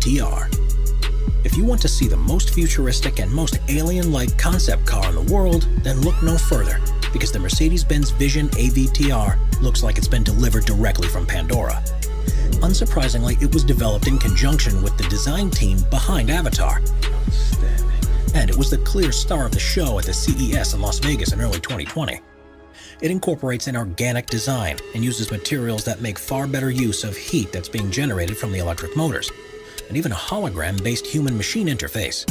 AVTR. If you want to see the most futuristic and most alien-like concept car in the world, then look no further, because the Mercedes-Benz Vision AVTR looks like it's been delivered directly from Pandora. Unsurprisingly, it was developed in conjunction with the design team behind Avatar. And it was the clear star of the show at the CES in Las Vegas in early 2020. It incorporates an organic design and uses materials that make far better use of heat that's being generated from the electric motors, and even a hologram-based human-machine interface.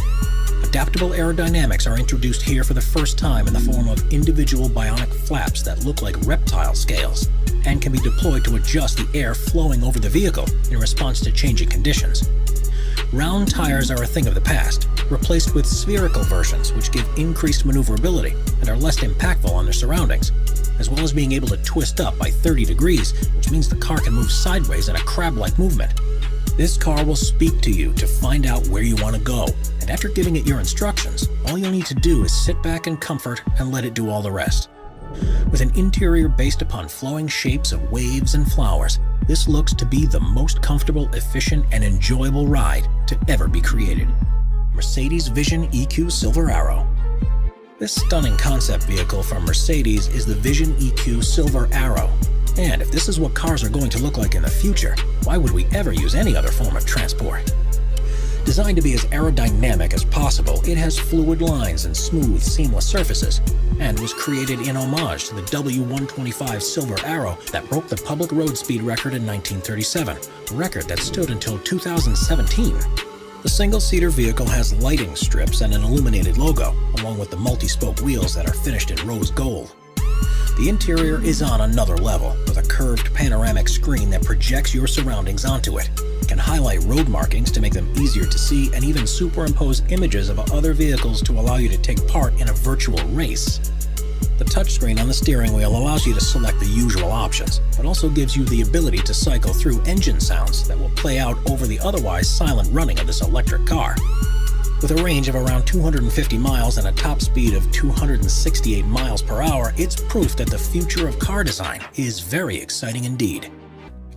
Adaptable aerodynamics are introduced here for the first time in the form of individual bionic flaps that look like reptile scales and can be deployed to adjust the air flowing over the vehicle in response to changing conditions. Round tires are a thing of the past, replaced with spherical versions which give increased maneuverability and are less impactful on their surroundings, as well as being able to twist up by 30 degrees, which means the car can move sideways in a crab-like movement. This car will speak to you to find out where you want to go, and after giving it your instructions, all you'll need to do is sit back in comfort and let it do all the rest. With an interior based upon flowing shapes of waves and flowers, this looks to be the most comfortable, efficient, and enjoyable ride to ever be created. Mercedes Vision EQ Silver Arrow. This stunning concept vehicle from Mercedes is the Vision EQ Silver Arrow. And if this is what cars are going to look like in the future, why would we ever use any other form of transport? Designed to be as aerodynamic as possible, it has fluid lines and smooth, seamless surfaces, and was created in homage to the W125 Silver Arrow that broke the public road speed record in 1937, a record that stood until 2017. The single-seater vehicle has lighting strips and an illuminated logo, along with the multi-spoke wheels that are finished in rose gold. The interior is on another level, with a curved panoramic screen that projects your surroundings onto it. It can highlight road markings to make them easier to see and even superimpose images of other vehicles to allow you to take part in a virtual race. The touchscreen on the steering wheel allows you to select the usual options, but also gives you the ability to cycle through engine sounds that will play out over the otherwise silent running of this electric car. With a range of around 250 miles and a top speed of 268 miles per hour, it's proof that the future of car design is very exciting indeed.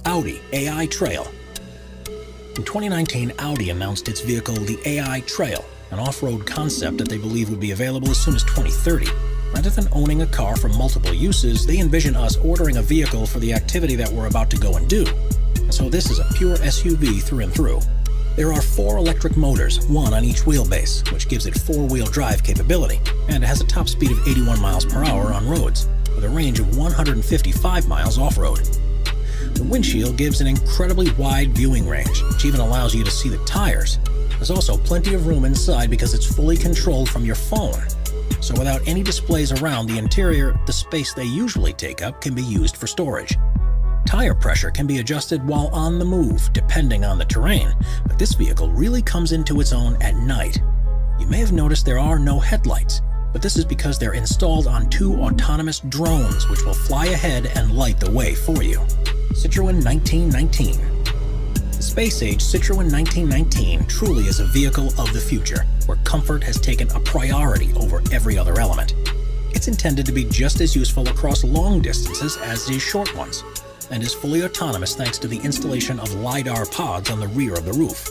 Audi AI Trail. In 2019, Audi announced its vehicle, the AI Trail, an off-road concept that they believe would be available as soon as 2030. Rather than owning a car for multiple uses, they envision us ordering a vehicle for the activity that we're about to go and do. And so this is a pure SUV through and through. There are 4 electric motors, one on each wheelbase, which gives it 4-wheel drive capability, and it has a top speed of 81 miles per hour on roads, with a range of 155 miles off-road. The windshield gives an incredibly wide viewing range, which even allows you to see the tires. There's also plenty of room inside because it's fully controlled from your phone. So without any displays around the interior, the space they usually take up can be used for storage. Tire pressure can be adjusted while on the move, depending on the terrain, but this vehicle really comes into its own at night. You may have noticed there are no headlights, but this is because they're installed on 2 autonomous drones which will fly ahead and light the way for you. Citroën 1919. The space-age Citroën 1919 truly is a vehicle of the future, where comfort has taken a priority over every other element. It's intended to be just as useful across long distances as is short ones, and is fully autonomous thanks to the installation of LiDAR pods on the rear of the roof.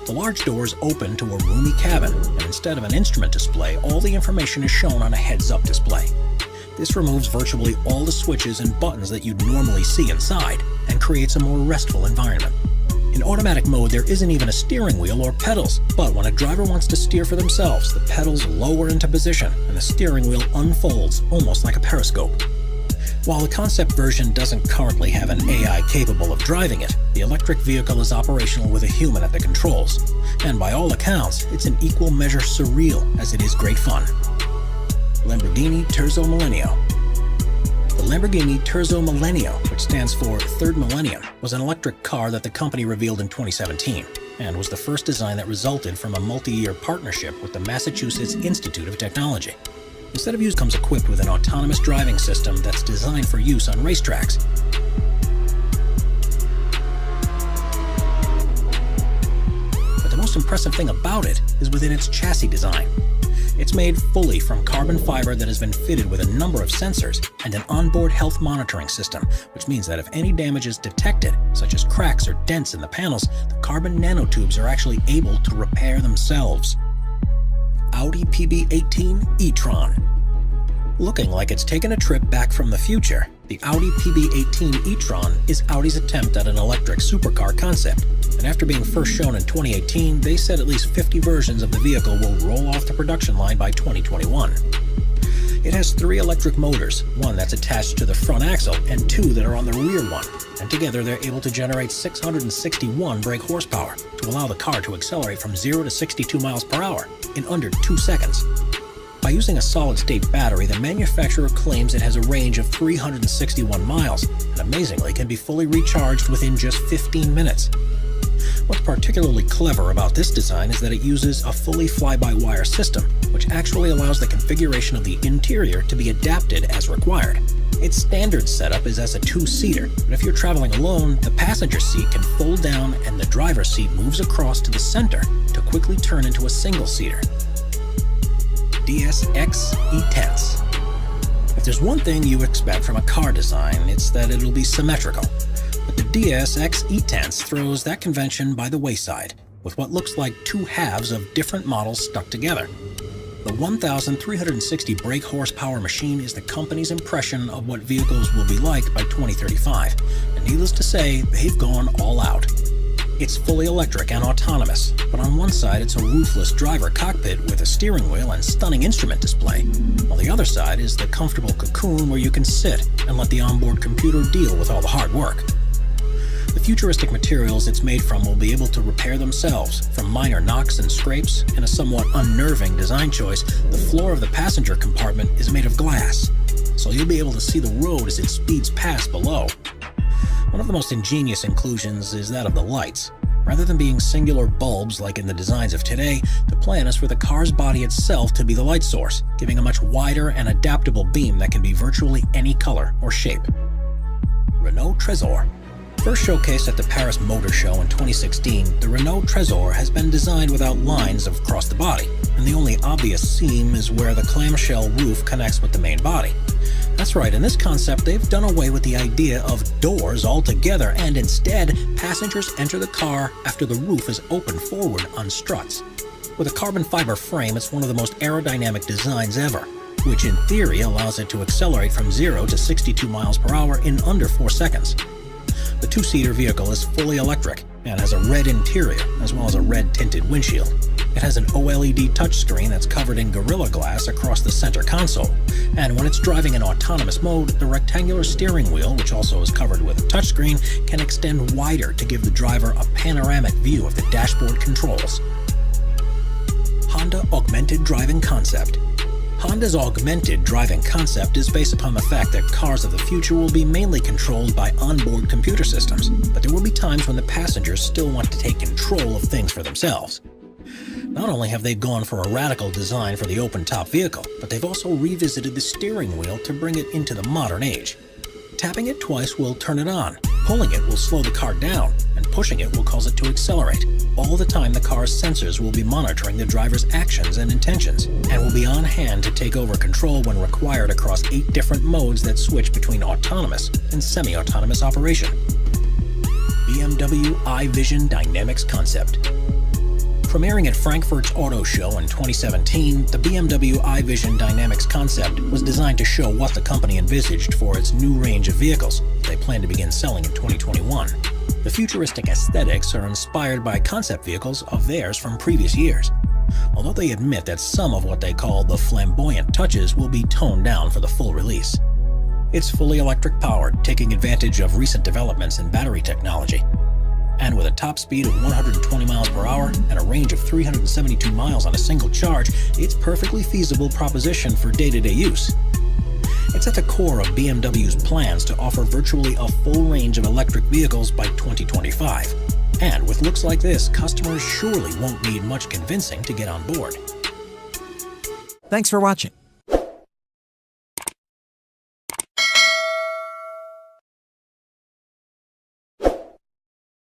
The large doors open to a roomy cabin, and instead of an instrument display, all the information is shown on a heads-up display. This removes virtually all the switches and buttons that you'd normally see inside, and creates a more restful environment. In automatic mode, there isn't even a steering wheel or pedals, but when a driver wants to steer for themselves, the pedals lower into position, and the steering wheel unfolds almost like a periscope. While the concept version doesn't currently have an AI capable of driving it, the electric vehicle is operational with a human at the controls. And by all accounts, it's in equal measure surreal as it is great fun. Lamborghini Terzo Millennio. The Lamborghini Terzo Millennio, which stands for Third Millennium, was an electric car that the company revealed in 2017, and was the first design that resulted from a multi-year partnership with the Massachusetts Institute of Technology. Instead of use comes equipped with an autonomous driving system that's designed for use on racetracks. But the most impressive thing about it is within its chassis design. It's made fully from carbon fiber that has been fitted with a number of sensors and an onboard health monitoring system, which means that if any damage is detected, such as cracks or dents in the panels, the carbon nanotubes are actually able to repair themselves. Audi PB18 e-tron. Looking like it's taken a trip back from the future, the Audi PB18 e-tron is Audi's attempt at an electric supercar concept. And after being first shown in 2018, they said at least 50 versions of the vehicle will roll off the production line by 2021. It has 3 electric motors, one that's attached to the front axle and 2 that are on the rear one. And together they're able to generate 661 brake horsepower to allow the car to accelerate from 0 to 62 miles per hour in under 2 seconds. By using a solid-state battery, the manufacturer claims it has a range of 361 miles, and amazingly can be fully recharged within just 15 minutes. What's particularly clever about this design is that it uses a fully fly-by-wire system, which actually allows the configuration of the interior to be adapted as required. Its standard setup is as a 2-seater, but if you're traveling alone, the passenger seat can fold down and the driver's seat moves across to the center to quickly turn into a single-seater. DSX E-Tense. If there's one thing you expect from a car design, it's that it'll be symmetrical. But the DSX E-Tense throws that convention by the wayside, with what looks like 2 halves of different models stuck together. The 1,360 brake horsepower machine is the company's impression of what vehicles will be like by 2035, and needless to say, they've gone all out. It's fully electric and autonomous, but on one side it's a roofless driver cockpit with a steering wheel and stunning instrument display, while the other side is the comfortable cocoon where you can sit and let the onboard computer deal with all the hard work. The futuristic materials it's made from will be able to repair themselves, from minor knocks and scrapes. In a somewhat unnerving design choice, the floor of the passenger compartment is made of glass, so you'll be able to see the road as it speeds past below. One of the most ingenious inclusions is that of the lights. Rather than being singular bulbs like in the designs of today, the plan is for the car's body itself to be the light source, giving a much wider and adaptable beam that can be virtually any color or shape. Renault Trésor. First showcased at the Paris Motor Show in 2016, the Renault Trésor has been designed without lines across the body, and the only obvious seam is where the clamshell roof connects with the main body. That's right, in this concept they've done away with the idea of doors altogether, and instead, passengers enter the car after the roof is opened forward on struts. With a carbon fiber frame, it's one of the most aerodynamic designs ever, which in theory allows it to accelerate from 0 to 62 miles per hour in under 4 seconds. The 2-seater vehicle is fully electric and has a red interior as well as a red tinted windshield. It has an OLED touchscreen that's covered in Gorilla Glass across the center console, and when it's driving in autonomous mode, the rectangular steering wheel, which also is covered with a touchscreen, can extend wider to give the driver a panoramic view of the dashboard controls. Honda Augmented Driving Concept. Honda's augmented driving concept is based upon the fact that cars of the future will be mainly controlled by onboard computer systems, but there will be times when the passengers still want to take control of things for themselves. Not only have they gone for a radical design for the open-top vehicle, but they've also revisited the steering wheel to bring it into the modern age. Tapping it twice will turn it on, pulling it will slow the car down, and pushing it will cause it to accelerate. All the time the car's sensors will be monitoring the driver's actions and intentions, and will be on hand to take over control when required across 8 different modes that switch between autonomous and semi-autonomous operation. BMW iVision Dynamics Concept. Premiering at Frankfurt's Auto Show in 2017, the BMW iVision Dynamics concept was designed to show what the company envisaged for its new range of vehicles they plan to begin selling in 2021. The futuristic aesthetics are inspired by concept vehicles of theirs from previous years, although they admit that some of what they call the flamboyant touches will be toned down for the full release. It's fully electric powered, taking advantage of recent developments in battery technology. And with a top speed of 120 miles per hour and a range of 372 miles on a single charge, it's a perfectly feasible proposition for day-to-day use. It's at the core of BMW's plans to offer virtually a full range of electric vehicles by 2025. And with looks like this, customers surely won't need much convincing to get on board. Thanks for watching.